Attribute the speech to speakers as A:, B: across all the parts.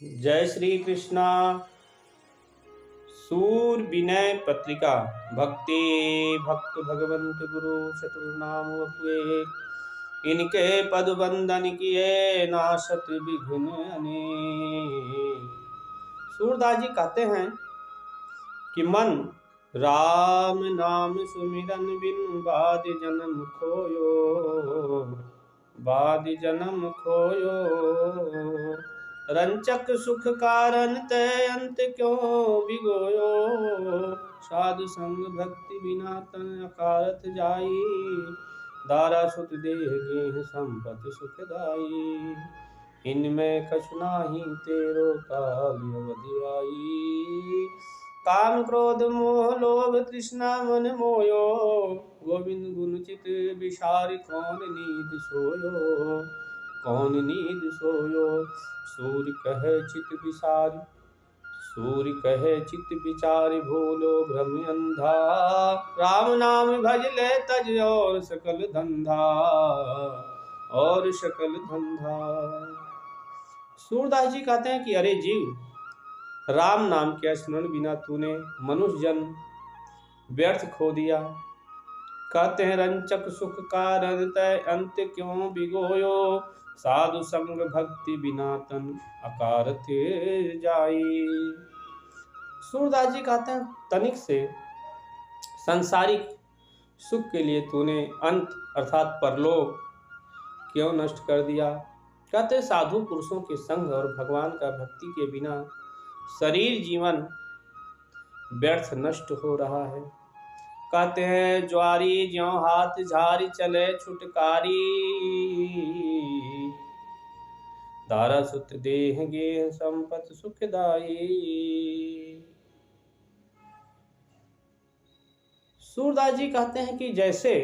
A: जय श्री कृष्णा। सूर विनय पत्रिका। भक्ति भक्त भगवंत गुरु शत्रुनाम वपुए, इनके पद बंदन किए नाशत विघ्न अनेक। सूरदास जी कहते हैं कि मन राम नाम सुमिरन बिन बाद जन्म खोयो, बाद जन्म खोयो। रंचक सुख कारण तय अंत क्यों बिगोयो, साधु संग भक्ति बिना तन अकारथ जाई, दारा सुत देह गेह संपत सुखदाई। इनमें कछु नाही तेरो काल अवधि आई, काम क्रोध मोह लोभ तृष्णा मन मोयो, गोविंद गुण चित विसारि कौन नींद सोयो, कौन नींद सोयो। सूर्य कहे चित विसारि, सूर्य कहे चित विचारि भूलो भ्रम अंधा, राम नाम भज ले तज और सकल धंधा, और सकल धंधा। सूरदास जी कहते हैं कि अरे जीव, राम नाम के स्मरण बिना तूने मनुष्य जन्म व्यर्थ खो दिया। कहते हैं रंचक सुख कारण तय अंत क्यों बिगोयो, साधु संग भक्ति बिना तन अकारथ जाई। सूरदास जी कहते हैं तनिक से सांसारिक सुख के लिए तूने अंत अर्थात परलोक क्यों नष्ट कर दिया। कहते साधु पुरुषों के संग और भगवान का भक्ति के बिना शरीर जीवन व्यर्थ नष्ट हो रहा है। कहते हैं ज्वारी ज्यों हाथ झारी चले छुटकारी, दारा सुत देह गेह संपत सुखदाई। सूरदास जी कहते हैं कि जैसे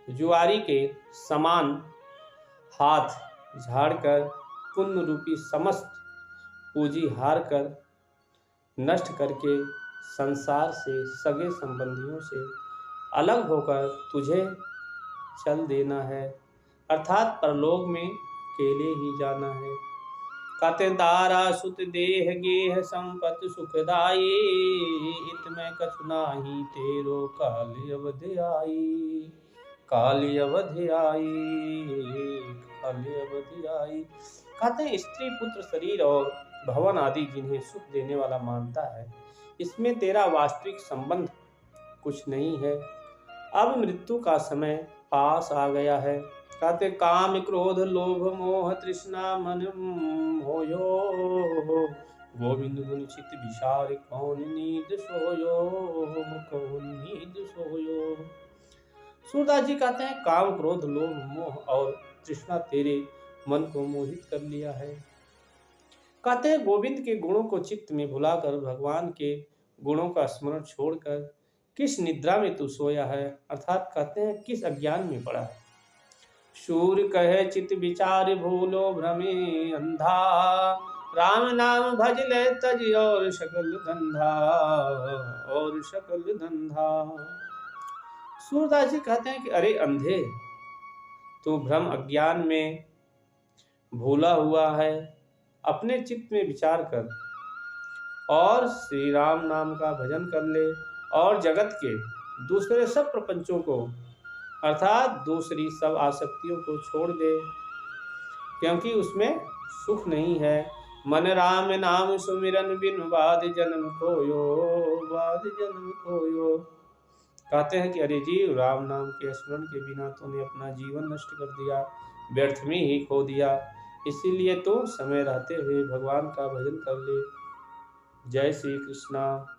A: जुआरी के समान हाथ झाड़कर पुण्य रूपी समस्त पूंजी हार कर नष्ट करके संसार से सगे संबंधियों से अलग होकर तुझे चल देना है, अर्थात परलोक में अकेले ही जाना है। कहते दारा सुत देह गेह संपत सुखदाई, इत में कछु नाही तेरो काल अवधि आई, काल अवधि आई, काल अवधि आई। कहते हैं स्त्री पुत्र शरीर और भवन आदि जिन्हें सुख देने वाला मानता है, इसमें तेरा वास्तविक संबंध कुछ नहीं है। अब मृत्यु का समय पास आ गया है। कहते काम क्रोध लोभ मोह तृष्णा मन मोयो, गोविंद गुण चित विसारि कौन नींद सोयो, कौन नींद सोयो। सूरदास जी कहते हैं काम क्रोध लोभ मोह और तृष्णा तेरे मन को मोहित कर लिया है। कहते हैं गोविंद के गुणों को चित्त में भुलाकर भगवान के गुणों का स्मरण छोड़कर किस निद्रा में तू सोया है, अर्थात कहते हैं किस अज्ञान में पड़ा है। सूर्य कहे चित विचार भूलो भ्रमे अंधा, राम नाम भज ले तज और सकल धंधा, और सकल धंधा। सूरदास जी कहते हैं कि अरे अंधे, तू भ्रम अज्ञान में भूला हुआ है। अपने चित्त में विचार कर और श्री राम नाम का भजन कर ले और जगत के दूसरे सब प्रपंचों को अर्थात दूसरी सब आसक्तियों को छोड़ दे, क्योंकि उसमें सुख नहीं है। मन राम नाम सुमिरन बिन बाद जन्म खोयो, बाद जन्म खोयो। कहते हैं कि अरे जीव, राम नाम के स्मरण के बिना तूने अपना जीवन नष्ट कर दिया, व्यर्थ में ही खो दिया। इसीलिए तो समय रहते हुए भगवान का भजन कर ले। जय श्री कृष्णा।